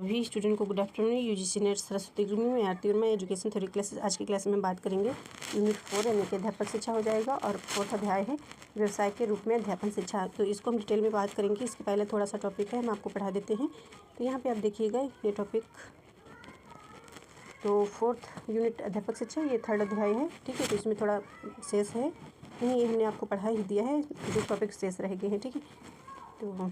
सभी स्टूडेंट को good afternoon. UGC net Saraswati group में आरती वर्मा एजुकेशन थ्योरी क्लासेस। आज की क्लास में बात करेंगे यूनिट 4 यानी कि अध्यापक शिक्षा हो जाएगा और 4th अध्याय है व्यवसाय के रूप में अध्यापन शिक्षा। तो इसको हम डिटेल में बात करेंगे। इसके पहले थोड़ा सा टॉपिक है, हम आपको पढ़ा देते हैं। तो यहाँ पर आप देखिएगा ये टॉपिक, तो 4th यूनिट अध्यापक शिक्षा, ये 3rd अध्याय है, ठीक है। तो इसमें थोड़ा शेष है, नहीं ये हमने आपको पढ़ा ही दिया है, जो टॉपिक शेष रह गए हैं, ठीक है। तो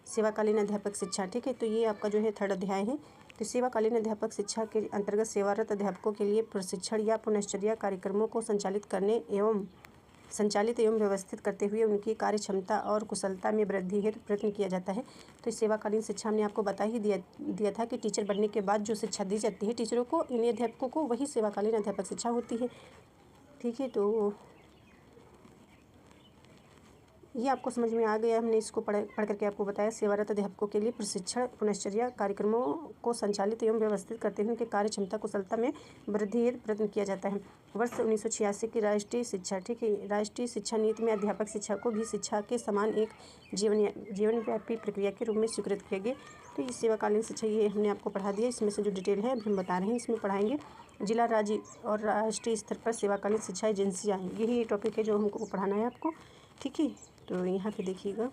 सेवाकालीन अध्यापक शिक्षा, ठीक है। तो ये आपका जो है 3rd अध्याय है। तो सेवाकालीन अध्यापक शिक्षा के अंतर्गत सेवारत अध्यापकों के लिए प्रशिक्षण या पुनश्चर्या कार्यक्रमों को संचालित एवं व्यवस्थित करते हुए उनकी कार्य क्षमता और कुशलता में वृद्धि हेतु प्रयत्न किया जाता है। तो सेवाकालीन शिक्षा हमने आपको बता ही दिया था कि टीचर बनने के बाद जो शिक्षा दी जाती है टीचरों को, इन अध्यापकों को, वही सेवाकालीन अध्यापक शिक्षा होती है, ठीक है। तो ये आपको समझ में आ गया। हमने इसको पढ़ करके आपको बताया। सेवारत अध्यापकों के लिए प्रशिक्षण पुनश्चर्या कार्यक्रमों को संचालित एवं व्यवस्थित करते हुए उनके कार्य क्षमता कुशलता में वृद्धि हेतु प्रयत्न किया जाता है। वर्ष 1986 की राष्ट्रीय शिक्षा, ठीक है, राष्ट्रीय शिक्षा नीति में अध्यापक शिक्षा को भी शिक्षा के समान एक जीवनव्यापी प्रक्रिया के रूप में स्वीकृत किया गया। तो ये सेवाकालीन शिक्षा ये हमने आपको पढ़ा दिया। इसमें से जो डिटेल है अभी हम बता रहे हैं, इसमें पढ़ाएंगे। जिला, राज्य और राष्ट्रीय स्तर पर सेवाकालीन शिक्षा एजेंसियाँ, यही टॉपिक है जो हमको पढ़ाना है आपको, ठीक है। तो यहाँ पे देखिएगा,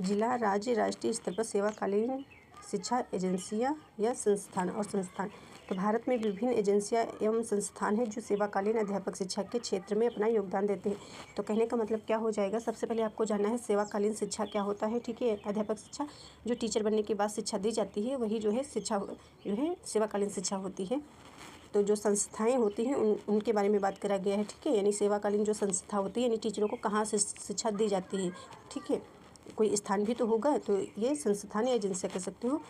जिला, राज्य, राष्ट्रीय स्तर पर सेवाकालीन शिक्षा एजेंसियाँ या संस्थान। तो भारत में विभिन्न एजेंसियाँ एवं संस्थान हैं जो सेवाकालीन अध्यापक शिक्षा के क्षेत्र में अपना योगदान देते हैं। तो कहने का मतलब क्या हो जाएगा, सबसे पहले आपको जानना है सेवाकालीन शिक्षा क्या होता है, ठीक है। अध्यापक शिक्षा जो टीचर बनने के बाद शिक्षा दी जाती है, वही जो है शिक्षा जो है सेवाकालीन शिक्षा होती है। तो जो संस्थाएं होती हैं उनके बारे में बात करा गया है, ठीक है। यानी सेवाकालीन जो संस्था होती है, यानी टीचरों को कहाँ से शिक्षा दी जाती है, ठीक है। कोई स्थान भी तो होगा, तो ये संस्थान या एजेंसियाँ कह सकते हो।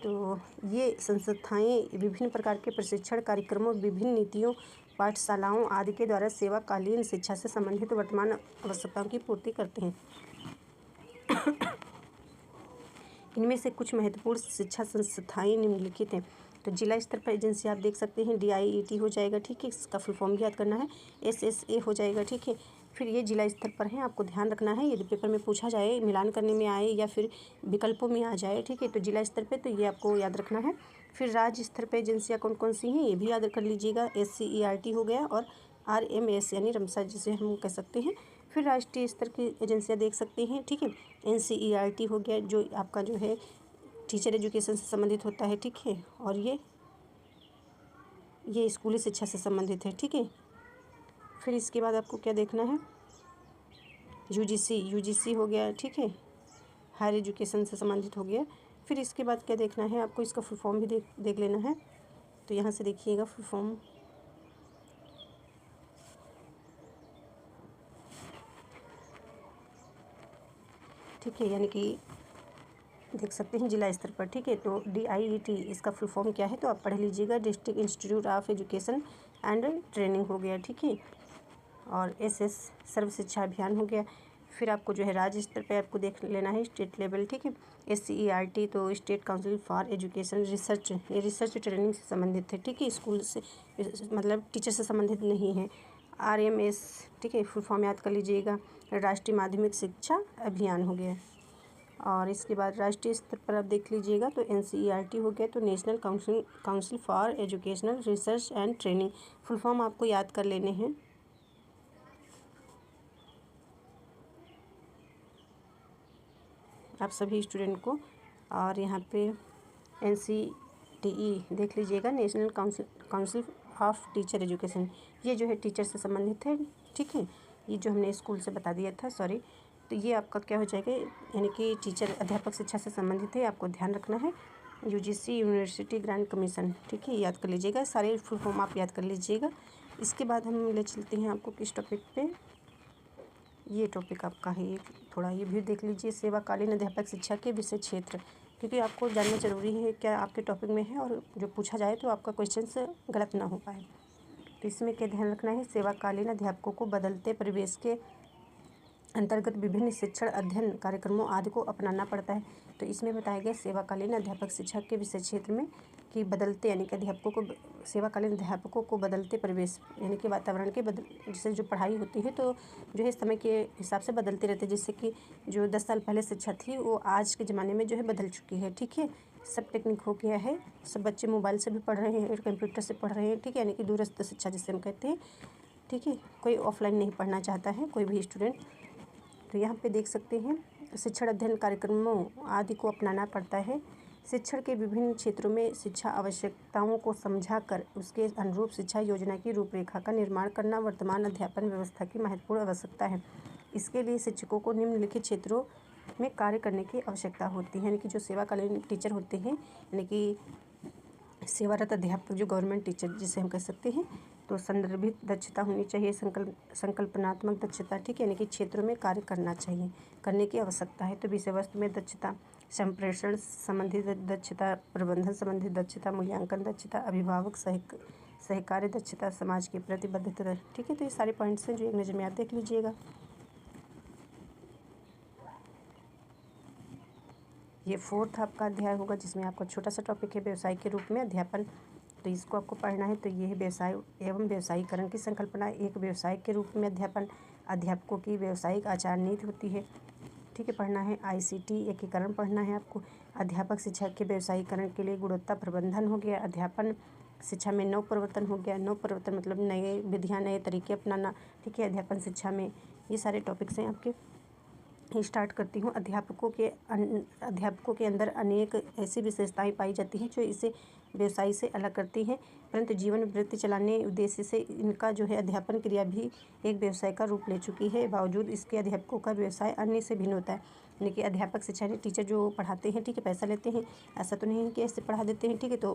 तो ये संस्थाएं विभिन्न प्रकार के प्रशिक्षण कार्यक्रमों, विभिन्न नीतियों, पाठशालाओं आदि के द्वारा सेवाकालीन शिक्षा से संबंधित वर्तमान आवश्यकताओं की पूर्ति करते हैं। इनमें से कुछ महत्वपूर्ण शिक्षा संस्थाएं निम्नलिखित हैं। तो जिला स्तर पर एजेंसी आप देख सकते हैं, DIET हो जाएगा, ठीक है, इसका फुल फॉर्म भी याद करना है। SSA हो जाएगा, ठीक है। फिर ये जिला स्तर पर है, आपको ध्यान रखना है, यदि पेपर में पूछा जाए, मिलान करने में आए या फिर विकल्पों में आ जाए, ठीक है। तो जिला स्तर पर तो ये आपको याद रखना है। फिर राज्य स्तर पर एजेंसियाँ कौन कौन सी हैं ये भी याद कर लीजिएगा। SCERT हो गया और RMS यानी रमसा जिसे हम कह सकते हैं। फिर राष्ट्रीय स्तर की एजेंसियाँ देख सकते हैं, ठीक है। NCERT हो गया जो आपका जो है टीचर एजुकेशन से संबंधित होता है, ठीक है। और ये स्कूली शिक्षा से संबंधित है, ठीक है। फिर इसके बाद आपको क्या देखना है, UGC हो गया, ठीक है, हायर एजुकेशन से संबंधित हो गया। फिर इसके बाद क्या देखना है आपको, इसका फुल फॉर्म भी देख लेना है। तो यहाँ से देखिएगा फुल फॉर्म, ठीक है, यानी कि देख सकते हैं जिला स्तर पर, ठीक है। तो DIET इसका फुल फॉर्म क्या है तो आप पढ़ लीजिएगा, district institute of education and training हो गया, ठीक है। और SS सर्व शिक्षा अभियान हो गया। फिर आपको जो है राज्य स्तर पे आपको देख लेना है, स्टेट लेवल, ठीक है। SCERT तो state council for education research, ये रिसर्च ट्रेनिंग से संबंधित है, ठीक है, स्कूल से मतलब टीचर से संबंधित नहीं है। RMS, ठीक है, फुल फॉर्म याद कर लीजिएगा, राष्ट्रीय माध्यमिक शिक्षा अभियान हो गया। और इसके बाद राष्ट्रीय स्तर पर आप देख लीजिएगा तो NCERT हो गया, तो national council for educational research and training, full form आपको याद कर लेने हैं। आप सभी स्टूडेंट को, और यहाँ पे NCTE देख लीजिएगा, national council of teacher education, ये जो है टीचर से संबंधित है, ठीक है। ये जो हमने स्कूल से बता दिया था, सॉरी। तो ये आपका क्या हो जाएगा, यानी कि टीचर अध्यापक शिक्षा से संबंधित है, आपको ध्यान रखना है। UGC यूनिवर्सिटी ग्रांट कमीशन, ठीक है, याद कर लीजिएगा, सारे फुल फॉर्म आप याद कर लीजिएगा। इसके बाद हम ले चलते हैं आपको किस टॉपिक पे, ये टॉपिक आपका है, थोड़ा ये भी देख लीजिए, सेवाकालीन अध्यापक शिक्षा के विषय क्षेत्र, क्योंकि आपको जानना जरूरी है क्या आपके टॉपिक में है, और जो पूछा जाए तो आपका क्वेश्चन गलत ना हो पाए। तो इसमें क्या ध्यान रखना है, सेवाकालीन अध्यापकों को बदलते परिवेश के अंतर्गत विभिन्न शिक्षण अध्ययन कार्यक्रमों आदि को अपनाना पड़ता है। तो इसमें बताया गया सेवाकालीन अध्यापक शिक्षा के विषय क्षेत्र में कि बदलते यानी कि सेवाकालीन अध्यापकों को बदलते परिवेश यानी कि वातावरण के जैसे जो पढ़ाई होती है तो जो है समय के हिसाब से बदलते रहते हैं। जैसे कि जो 10 साल पहले शिक्षा थी वो आज के ज़माने में जो है बदल चुकी है। ठीक है, सब टेक्निक हो गया है, सब बच्चे मोबाइल से भी पढ़ रहे हैं और कंप्यूटर से पढ़ रहे हैं। ठीक है, यानी कि दूरस्थ शिक्षा जिसे हम कहते हैं। ठीक है, कोई ऑफलाइन नहीं पढ़ना चाहता है कोई भी स्टूडेंट। तो यहाँ पे देख सकते हैं शिक्षण अध्ययन कार्यक्रमों आदि को अपनाना पड़ता है। शिक्षण के विभिन्न क्षेत्रों में शिक्षा आवश्यकताओं को समझा कर उसके अनुरूप शिक्षा योजना की रूपरेखा का निर्माण करना वर्तमान अध्यापन व्यवस्था की महत्वपूर्ण आवश्यकता है। इसके लिए शिक्षकों को निम्नलिखित क्षेत्रों में कार्य करने की आवश्यकता होती है। यानी कि जो सेवाकालीन टीचर होते हैं यानी कि सेवारत अध्यापक जो गवर्नमेंट टीचर जिसे हम कह सकते हैं, तो संदर्भित दक्षता होनी चाहिए, संकल्पनात्मक दक्षता। ठीक है, यानी कि क्षेत्रों में कार्य करने की आवश्यकता है। तो विषय वस्तु में दक्षता, संप्रेषण संबंधी दक्षता, प्रबंधन संबंधी दक्षता, मूल्यांकन दक्षता, अभिभावक सहकार्य दक्षता, समाज की प्रतिबद्धता। ठीक है, तो ये सारे पॉइंट्स हैं जो एक नज़र में आप देख लीजिएगा। ये 4th आपका अध्याय होगा जिसमें आपका छोटा सा टॉपिक है व्यवसाय के रूप में अध्यापन। तो इसको आपको पढ़ना है। तो ये है व्यवसाय एवं व्यवसायीकरण की संकल्पना। एक व्यवसाय के रूप में अध्यापन, अध्यापकों की व्यावसायिक आचार नीति होती है। ठीक है, पढ़ना है। ICT एकीकरण पढ़ना है आपको। अध्यापक शिक्षा के व्यवसायीकरण के लिए गुणवत्ता प्रबंधन हो गया। अध्यापन शिक्षा में नव प्रवर्तन हो गया। नव प्रवर्तन मतलब नए विधियाँ नए तरीके अपनाना। ठीक है, अध्यापन शिक्षा में ये सारे टॉपिक्स हैं आपके। स्टार्ट करती हूँ। अध्यापकों के अंदर अनेक ऐसी विशेषताएं पाई जाती हैं जो इसे व्यवसाय से अलग करती हैं, परंतु जीवन वृत्ति चलाने उद्देश्य से इनका जो है अध्यापन क्रिया भी एक व्यवसाय का रूप ले चुकी है। बावजूद इसके अध्यापकों का व्यवसाय अन्य से भिन्न होता है। यानी कि अध्यापक शिक्षा टीचर जो पढ़ाते हैं, ठीक है, पैसा लेते हैं। ऐसा तो नहीं है कि ऐसे पढ़ा देते हैं। ठीक है, तो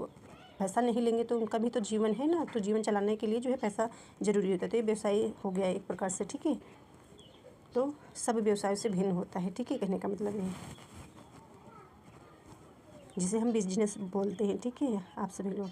पैसा नहीं लेंगे तो उनका भी तो जीवन है ना, तो जीवन चलाने के लिए जो है पैसा ज़रूरी होता है। तो ये व्यवसाय हो गया एक प्रकार से। ठीक है, तो सब व्यवसायों से भिन्न होता है। ठीक है, कहने का मतलब ये जिसे हम बिजनेस बोलते हैं। ठीक है, आप सभी लोग।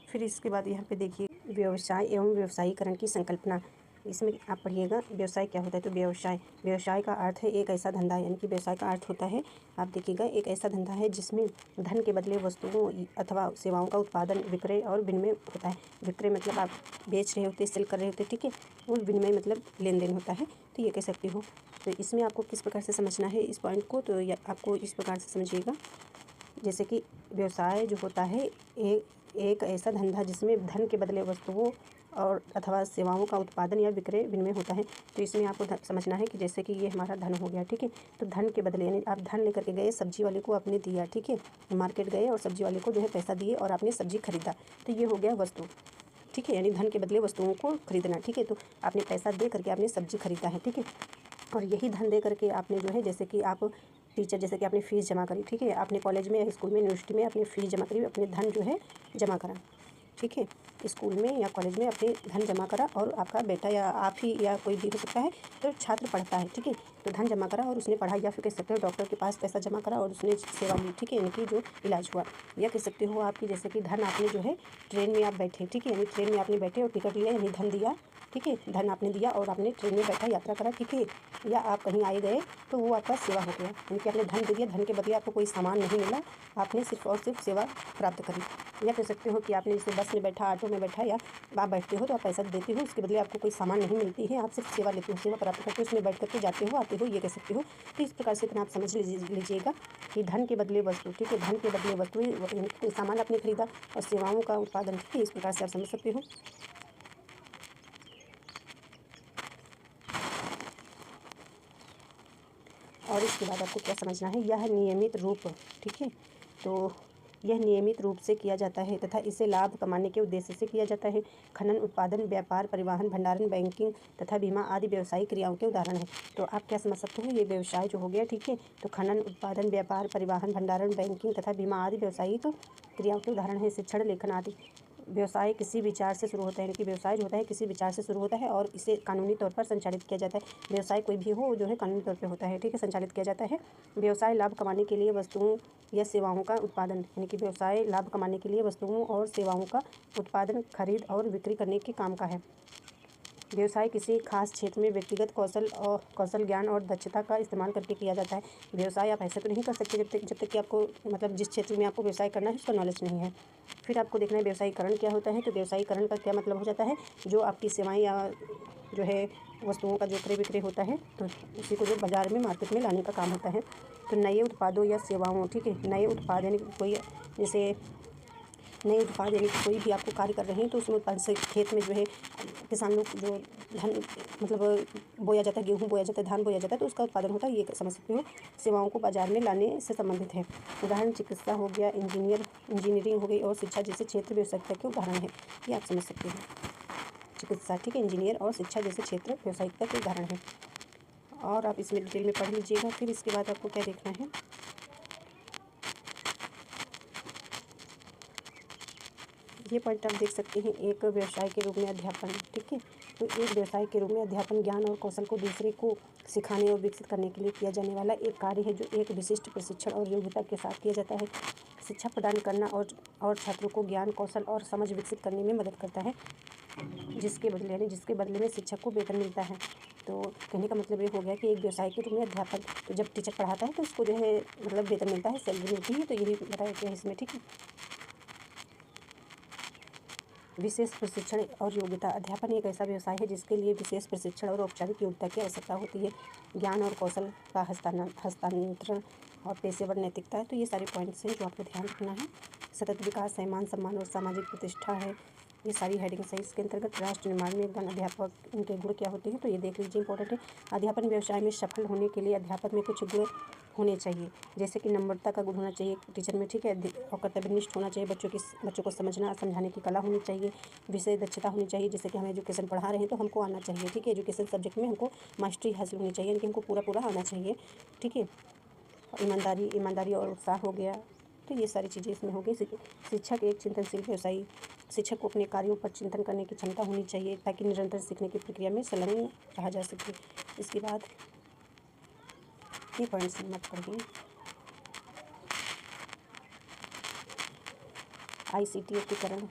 फिर इसके बाद यहाँ पे देखिए व्यवसाय एवं व्यवसायीकरण की संकल्पना। इसमें आप पढ़िएगा व्यवसाय क्या होता है। तो व्यवसाय का अर्थ है एक ऐसा धंधा, यानी कि व्यवसाय का अर्थ होता है, आप देखिएगा, एक ऐसा धंधा है जिसमें धन के बदले वस्तुओं अथवा सेवाओं का उत्पादन, विक्रय और विनिमय होता है। विक्रय मतलब आप बेच रहे होते, सेल कर रहे होते। ठीक है, और विनिमय मतलब लेन देन होता है। तो ये कह सकती हो। तो इसमें आपको किस प्रकार से समझना है इस पॉइंट को, तो आपको इस प्रकार से समझिएगा जैसे कि व्यवसाय जो होता है एक ऐसा धंधा जिसमें धन के बदले वस्तुओं और अथवा सेवाओं का उत्पादन या विक्रय विनिमय होता है। तो इसमें आपको समझना है कि जैसे कि ये हमारा धन हो गया। ठीक है, तो धन के बदले यानी आप धन लेकर के गए, सब्जी वाले को आपने दिया। ठीक है, मार्केट गए और सब्जी वाले को जो है पैसा दिए और आपने सब्जी खरीदा। तो ये हो गया वस्तु। ठीक है, यानी धन के बदले वस्तुओं को खरीदना। ठीक है, तो आपने पैसा दे करके आपने सब्जी खरीदा है। ठीक है, और यही धन दे करके आपने जो है जैसे कि आप टीचर, जैसे कि आपने फ़ीस जमा करी। ठीक है, आपने कॉलेज में या स्कूल में यूनिवर्सिटी में आपने फ़ीस जमा करी, अपने धन जो है जमा करा। ठीक है, स्कूल में या कॉलेज में अपने धन जमा करा और आपका बेटा या आप ही या कोई भी हो सकता है, तो छात्र पढ़ता है। ठीक है, तो धन जमा करा और उसने पढ़ाई, या फिर कह सकते हो डॉक्टर के पास पैसा जमा करा और उसने सेवा ली। ठीक है, यानी कि जो इलाज हुआ। या कह सकते हो आपकी जैसे कि धन आपने जो है ट्रेन में आप बैठे। ठीक है, यानी ट्रेन में आपने बैठे और टिकट लिया, यानी धन दिया। ठीक है, धन आपने दिया और आपने ट्रेन में बैठा, यात्रा करा। ठीक है, या आप कहीं आए गए तो वो आपका सेवा हो गया। यानी कि आपने धन दे दिया, धन के बदले आपको कोई सामान नहीं मिला, आपने सिर्फ और सिर्फ सेवा प्राप्त करी। या कह सकते हो कि आपने जैसे बस में बैठा, ऑटो में बैठा, या आप बैठते हो तो आप पैसा देते हो, उसके बदले आपको कोई सामान नहीं मिलती है, आप सिर्फ सेवा लेते हो, सेवा प्राप्त करते हो, उसमें बैठ करके जाते हो आते हो, ये कह सकते हो। तो इस प्रकार से इतना आप समझ लीजिएगा कि धन के बदले वस्तु। ठीक है, धन के बदले वस्तु यानी कि कोई सामान आपने खरीदा और सेवाओं का उत्पादन। ठीक है, इस प्रकार से आप समझ सकते हो। और इसके बाद आपको क्या समझना है, यह नियमित रूप। ठीक है, तो यह नियमित रूप से किया जाता है तथा इसे लाभ कमाने के उद्देश्य से किया जाता है। खनन, उत्पादन, व्यापार, परिवहन, भंडारण, बैंकिंग तथा बीमा आदि व्यवसायिक क्रियाओं के उदाहरण हैं। तो आप क्या समझ सकते हो, ये व्यवसाय जो हो गया। ठीक है, तो खनन, उत्पादन, व्यापार, परिवहन, भंडारण, बैंकिंग तथा बीमा आदि व्यवसायिक क्रियाओं के उदाहरण हैं। शिक्षण, लेखन आदि। व्यवसाय किसी विचार से शुरू होता है, यानी कि व्यवसाय जो होता है किसी विचार से शुरू होता है और इसे कानूनी तौर पर संचालित किया जाता है। व्यवसाय कोई भी हो जो है कानूनी तौर पे होता है। ठीक है, संचालित किया जाता है। व्यवसाय लाभ कमाने के लिए वस्तुओं या सेवाओं का उत्पादन, यानी कि व्यवसाय लाभ कमाने के लिए वस्तुओं और सेवाओं का उत्पादन, खरीद और बिक्री करने के काम का है। व्यवसाय किसी खास क्षेत्र में व्यक्तिगत कौशल ज्ञान और दक्षता का इस्तेमाल करके किया जाता है। व्यवसाय आप ऐसे तो नहीं कर सकते जब तक कि आपको मतलब जिस क्षेत्र में आपको व्यवसाय करना है उसका नॉलेज नहीं है। फिर आपको देखना है व्यवसायीकरण क्या होता है। तो व्यवसायीकरण का क्या मतलब हो जाता है, जो आपकी सेवाएं या जो है वस्तुओं का जो क्रय विक्रय होता है तो उसी को जो बाज़ार में मार्केट में लाने का काम होता है। तो नए उत्पादों या सेवाओं, ठीक है, नए उत्पाद यानी कोई जैसे नए उत्पाद यानी कि कोई भी आपको कार्य कर रहे हैं तो उसमें उत्पाद से खेत में जो है किसान लोग जो धान मतलब बोया जाता है, गेहूँ बोया जाता है, धान बोया जाता है, तो उसका उत्पादन होता है। ये समझ सकते हो। सेवाओं को बाजार में लाने से संबंधित है। उदाहरण चिकित्सा हो गया, इंजीनियरिंग हो गई और शिक्षा जैसे क्षेत्र व्यवसायिकता के उदाहरण है। ये आप समझ सकते हो। चिकित्सा, ठीक है, इंजीनियर और शिक्षा जैसे क्षेत्र व्यवसायिकता के उदाहरण है। और आप इसमें डिटेल में पढ़ लीजिएगा। फिर इसके बाद आपको क्या देखना है, ये पॉइंट आप देख सकते हैं। एक व्यवसाय के रूप में अध्यापन, ठीक है, तो एक व्यवसाय के रूप में अध्यापन ज्ञान और कौशल को दूसरे को सिखाने और विकसित करने के लिए किया जाने वाला एक कार्य है जो एक विशिष्ट प्रशिक्षण और योग्यता के साथ किया जाता है। शिक्षा प्रदान करना और छात्रों को ज्ञान, कौशल और समझ विकसित करने में मदद करता है, जिसके बदले में शिक्षक को वेतन मिलता है। तो कहने का मतलब ये हो गया कि एक व्यवसाय के रूप में अध्यापन, तो जब टीचर पढ़ाता है तो उसको जो है मतलब वेतन मिलता है, सैलरी मिलती है। तो यही बताया गया है इसमें, ठीक है। विशेष प्रशिक्षण और योग्यता। अध्यापन एक ऐसा व्यवसाय है जिसके लिए विशेष प्रशिक्षण और औपचारिक योग्यता की आवश्यकता होती है। ज्ञान और कौशल का हस्तांतरण और पेशेवर नैतिकता है। तो ये सारे पॉइंट्स हैं जो आपको ध्यान रखना है। सतत विकास है, मान सम्मान और सामाजिक प्रतिष्ठा है। ये सारी हेडिंग्स है। इसके अंतर्गत राष्ट्र निर्माण में योगदान अध्यापक, उनके गुण क्या होते हैं तो ये देख लीजिए, इंपॉर्टेंट है। अध्यापन व्यवसाय में सफल होने के लिए अध्यापक में कुछ गुण होने चाहिए, जैसे कि नम्रता का गुण होना चाहिए टीचर में, ठीक है, और कर्तव्यनिष्ठ होना चाहिए। बच्चों को समझाने की कला होनी चाहिए। विषय दक्षता होनी चाहिए, जैसे कि हम एजुकेशन पढ़ा रहे हैं तो हमको आना चाहिए, ठीक है, एजुकेशन सब्जेक्ट में हमको मास्टरी हासिल होनी चाहिए, यानी कि हमको पूरा आना चाहिए, ठीक है। ईमानदारी और उत्साह हो गया। तो ये सारी चीज़ें इसमें हो गई। शिक्षक एक चिंतनशील व्यवसायी, शिक्षक को अपने कार्यों पर चिंतन करने की क्षमता होनी चाहिए ताकि निरंतर सीखने की प्रक्रिया में संलग्न रहा जा सके। इसके बाद ये पॉइंट्स मत पढ़िए। ICT एकीकरण,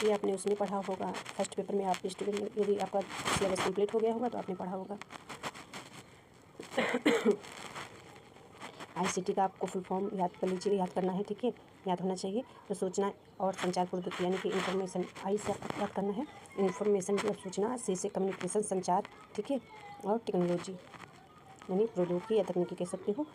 ये आपने उसमें पढ़ा होगा फर्स्ट पेपर में। आप स्टूडेंट, यदि आपका सिलेबस कंप्लीट हो गया होगा तो आपने पढ़ा होगा। ICT का आपको फुल फॉर्म याद कर लीजिए, याद करना है, ठीक है, याद होना चाहिए। तो सूचना और संचार प्रौद्योगिकी यानी कि इंफॉर्मेशन, आई से आपको याद करना है। इंफॉर्मेशन मतलब सूचना, सी से कम्युनिकेशन संचार, ठीक है, और टेक्नोलॉजी यानी प्रौद्योगिकी या तकनीकी कह सकते हो।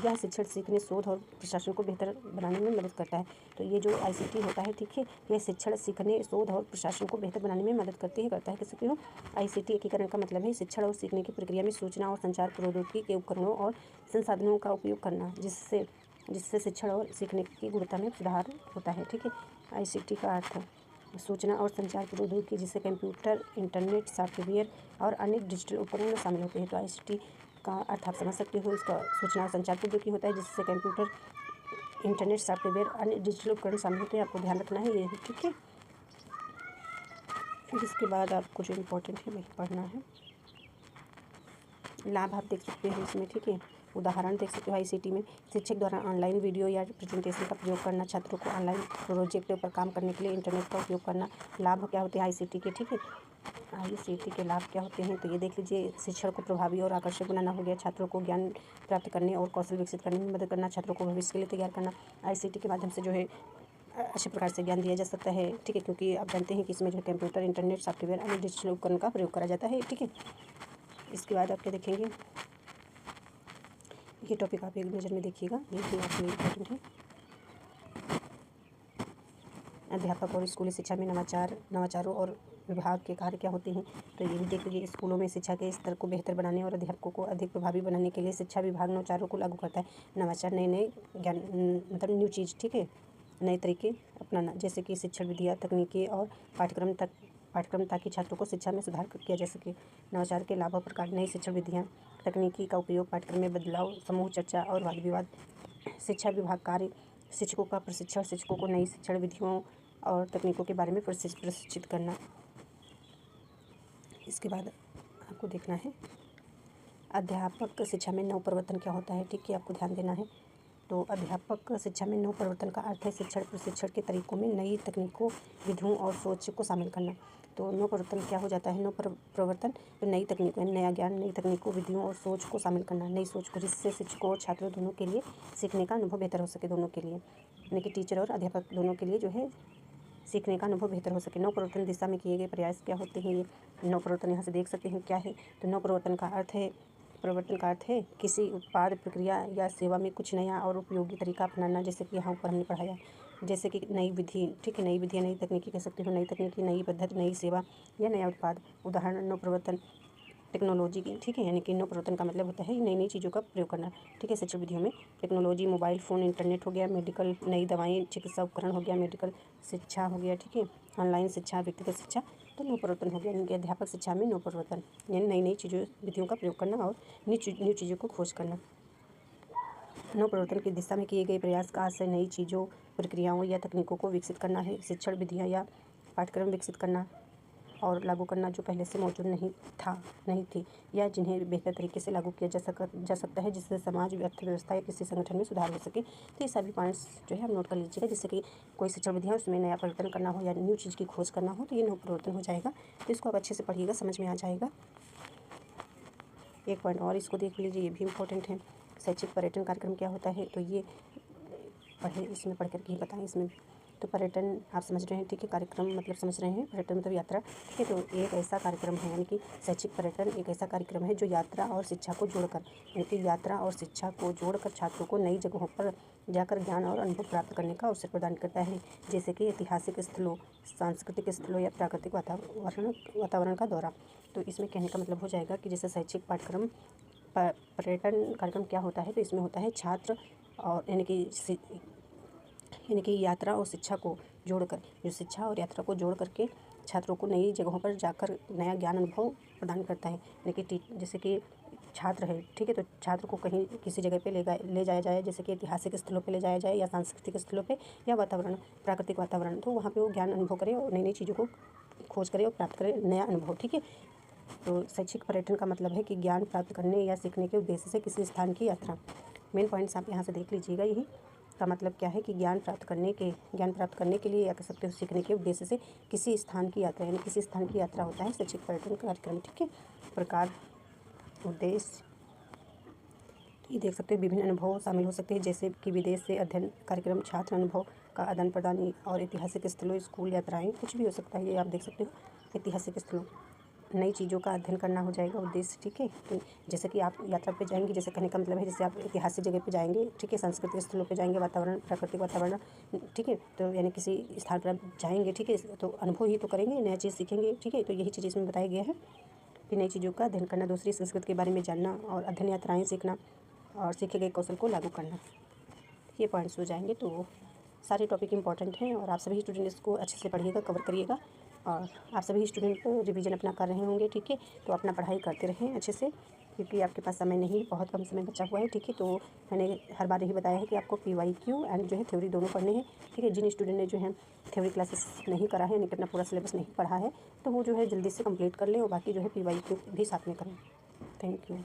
यह शिक्षण, सीखने, शोध और प्रशासन को बेहतर बनाने में मदद करता है। तो ये जो ICT होता है, ठीक है, यह शिक्षण, सीखने, शोध और प्रशासन को बेहतर बनाने में मदद करता है किसी को। ICT एकीकरण का मतलब है शिक्षण और सीखने की प्रक्रिया में सूचना और संचार प्रौद्योगिकी के उपकरणों और संसाधनों का उपयोग करना, जिससे शिक्षण और सीखने की गुणवत्ता में सुधार होता है, ठीक है। ICT का अर्थ है सूचना और संचार प्रौद्योगिकी, जिससे कंप्यूटर, इंटरनेट, सॉफ्टवेयर और अन्य डिजिटल उपकरण शामिल होते हैं। तो ICT का अर्थ आप समझ सकते हो। इसका सूचना और संचार प्रौद्योगिकी होता है जिससे कंप्यूटर, इंटरनेट, सॉफ्टवेयर, अन्य डिजिटल उपकरण शामिल होते हैं। आपको ध्यान रखना है ये, ठीक है। फिर इसके बाद आपको जो इम्पोर्टेंट है वही पढ़ना है। लाभ आप देख सकते हो इसमें, ठीक है, उदाहरण देख सकते हो। ICT में शिक्षक द्वारा ऑनलाइन वीडियो या प्रेजेंटेशन का प्रयोग करना, छात्रों को ऑनलाइन प्रोजेक्ट पर काम करने के लिए इंटरनेट का उपयोग करना। लाभ क्या होते हैं ICT के, ठीक है, ICT के लाभ क्या होते हैं तो ये देख लीजिए। शिक्षण को प्रभावी और आकर्षक बनाना हो गया, छात्रों को ज्ञान प्राप्त करने और कौशल विकसित करने में मदद करना, छात्रों को भविष्य के लिए तैयार करना। ICT के माध्यम से जो है अच्छे प्रकार से ज्ञान दिया जा सकता है, ठीक है, क्योंकि आप जानते हैं कि इसमें जो है कंप्यूटर, इंटरनेट, सॉफ्टवेयर, अन्य डिजिटल उपकरण का प्रयोग करा जाता है, ठीक है। इसके बाद आप क्या देखेंगे, ये टॉपिक आप एक नज़र में देखिएगा, ये भी आपके लिए इम्पोर्टेंट है। अध्यापक और स्कूली शिक्षा में नवाचारों और विभाग के कार्य क्या होते हैं तो ये भी देख लीजिए। स्कूलों में शिक्षा के स्तर को बेहतर बनाने और अध्यापकों को अधिक प्रभावी बनाने के लिए शिक्षा विभाग नवाचारों को लागू करता है। नवाचार नए ज्ञान मतलब न्यू चीज़, ठीक है, नए तरीके अपनाना, जैसे कि शिक्षण विधियाँ, तकनीकी और पाठ्यक्रम ताकि छात्रों को शिक्षा में सुधार किया जा सके। नवाचार के लाभ और प्रकार, नई शिक्षण विधियाँ, तकनीकी का उपयोग, पाठ्यक्रम में बदलाव, समूह चर्चा और वाद विवाद। शिक्षा विभाग कार्य, शिक्षकों का प्रशिक्षण, शिक्षकों को नई शिक्षण विधियों और तकनीकों के बारे में प्रशिक्षित करना। इसके बाद आपको देखना है अध्यापक शिक्षा में नवप्रवर्तन क्या होता है, ठीक है, आपको ध्यान देना है। तो अध्यापक शिक्षा में नवप्रवर्तन का अर्थ है शिक्षण प्रशिक्षण के तरीकों में नई तकनीकों, विधियों और सोच को शामिल करना। तो नवप्रवर्तन क्या हो जाता है? नवप्रवर्तन तो नई तकनीकों, नया ज्ञान, नई तकनीकों, विधियों और सोच को शामिल करना, नई सोच को, जिससे शिक्षकों और छात्रों दोनों के लिए सीखने का अनुभव बेहतर हो सके, दोनों के लिए, यानी कि टीचर और अध्यापक दोनों के लिए जो है सीखने का अनुभव बेहतर हो सके। नवप्रवर्तन दिशा में किए गए प्रयास क्या होते हैं? ये नवप्रवर्तन यहाँ से देख सकते हैं क्या है। तो नवप्रवर्तन का अर्थ है, प्रवर्तन का अर्थ है किसी उत्पाद, प्रक्रिया या सेवा में कुछ नया और उपयोगी तरीका अपनाना, जैसे कि यहाँ ऊपर हमने पढ़ाया, जैसे कि नई विधि, ठीक है, नई विधि, नई तकनीकी कह सकते हो, नई तकनीकी, नई पद्धति, नई सेवा या नया उत्पाद। उदाहरण नवप्रवर्तन टेक्नोलॉजी की, ठीक है, यानी कि नवप्रवर्तन का मतलब होता है नई नई चीज़ों का प्रयोग करना, ठीक है। शिक्षण विधियों में टेक्नोलॉजी, मोबाइल फ़ोन, इंटरनेट हो गया, मेडिकल, नई दवाएं, चिकित्सा उपकरण हो गया, मेडिकल शिक्षा हो गया, ठीक है, ऑनलाइन शिक्षा, व्यक्तिगत शिक्षा, तो नवप्रवर्तन हो गया, यानी कि अध्यापक शिक्षा में नवप्रवर्तन, यानी नई नई चीज़ों, विधियों का प्रयोग करना और न्यू चीज़ों को खोज करना। नवप्रवर्तन की दिशा में किए गए प्रयास का आशय नई चीज़ों, प्रक्रियाओं या तकनीकों को विकसित करना है। शिक्षण विधियाँ या पाठ्यक्रम विकसित करना और लागू करना जो पहले से मौजूद नहीं थी, या जिन्हें बेहतर तरीके से लागू किया जा सकता है, जिससे समाज, अर्थव्यवस्था या किसी संगठन में सुधार हो सके। तो ये सभी पॉइंट्स जो है आप नोट कर लीजिएगा, जिससे कि कोई शिक्षण विधि है उसमें नया परिवर्तन करना हो या न्यू चीज़ की खोज करना हो, तो ये नवप्रवर्तन हो जाएगा। तो इसको आप अच्छे से पढ़िएगा, समझ में आ जाएगा। एक पॉइंट और इसको देख लीजिए, ये भी इम्पोर्टेंट है। शैक्षिक पर्यटन कार्यक्रम क्या होता है? तो ये पढ़े, इसमें पढ़ करके ही बताएं इसमें। तो पर्यटन आप समझ रहे हैं, ठीक है, कार्यक्रम मतलब समझ रहे हैं, पर्यटन मतलब यात्रा, ठीक है। तो एक ऐसा कार्यक्रम है, यानी कि शैक्षिक पर्यटन एक ऐसा कार्यक्रम है जो यात्रा और शिक्षा को जोड़कर, यानी कि यात्रा और शिक्षा को जोड़कर छात्रों को नई जगहों पर जाकर ज्ञान और अनुभव प्राप्त करने का अवसर प्रदान करता है, जैसे कि ऐतिहासिक स्थलों, सांस्कृतिक स्थलों या प्राकृतिक वातावरण का दौरा। तो इसमें कहने का मतलब हो जाएगा कि जैसे शैक्षिक पाठ्यक्रम, पर्यटन कार्यक्रम क्या होता है? तो इसमें होता है छात्र और यानी कि यात्रा और शिक्षा को जोड़कर, जो शिक्षा और यात्रा को जोड़ करके छात्रों को नई जगहों पर जाकर नया ज्ञान अनुभव प्रदान करता है, यानी कि जैसे कि छात्र है, ठीक है, तो छात्र को कहीं किसी जगह पे ले जाया जाए, जैसे कि ऐतिहासिक स्थलों पे ले जाया जाए या सांस्कृतिक स्थलों पे या वातावरण, प्राकृतिक वातावरण, तो वहाँ पे वो ज्ञान अनुभव करे और नई नई चीज़ों को खोज करे और प्राप्त करे, नया अनुभव, ठीक है। तो शैक्षिक पर्यटन का मतलब है कि ज्ञान प्राप्त करने या सीखने के उद्देश्य से किसी स्थान की यात्रा। मेन पॉइंट्स आप यहाँ से देख लीजिएगा। यही का मतलब क्या है कि ज्ञान प्राप्त करने के लिए, या कह सकते हो सीखने के उद्देश्य से किसी स्थान की यात्रा, यानी किसी स्थान की यात्रा होता है शैक्षिक पर्यटन कार्यक्रम, ठीक है। प्रकार, उद्देश्य, ये देख सकते हो, विभिन्न अनुभव शामिल हो सकते हैं, जैसे कि विदेश से अध्ययन कार्यक्रम, छात्र अनुभव का आदान प्रदान और ऐतिहासिक स्थलों, स्कूल यात्राएं, कुछ भी हो सकता है, ये आप देख सकते हो। ऐतिहासिक स्थलों, नई चीज़ों का अध्ययन करना हो जाएगा उद्देश्य, ठीक है। तो जैसे कि आप यात्रा पे जाएंगे, जैसे कहने का मतलब है जैसे आप ऐतिहासिक जगह पे जाएंगे, ठीक है, सांस्कृतिक स्थलों पे जाएंगे, वातावरण, प्राकृतिक वातावरण, ठीक है, तो यानी किसी स्थान पर आप जाएंगे, ठीक है, तो अनुभव ही तो करेंगे, नया चीज़ सीखेंगे, ठीक है। तो यही चीज़ इसमें बताया गया है कि नई चीज़ों का अध्ययन करना, दूसरी संस्कृति के बारे में जानना और अध्ययन यात्राएँ सीखना और सीखे गए कौशल को लागू करना, ये पॉइंट्स हो जाएंगे। तो सारे टॉपिक इंपॉर्टेंट हैं और आप सभी स्टूडेंट इसको अच्छे से पढ़िएगा, कवर करिएगा, और आप सभी स्टूडेंट रिवीजन अपना कर रहे होंगे, ठीक है। तो अपना पढ़ाई करते रहें अच्छे से, क्योंकि आपके पास समय नहीं, बहुत कम समय बचा हुआ है, ठीक है। तो मैंने हर बार यही बताया है कि आपको PYQ एंड जो है थ्योरी दोनों पढ़ने हैं, ठीक है। जिन स्टूडेंट ने जो है थ्योरी क्लासेस नहीं करा है, यानी कि अपना पूरा सिलेबस नहीं पढ़ा है, तो वो जो है जल्दी से कंप्लीट कर लें, और बाकी जो है PYQ भी साथ में करें। Thank you.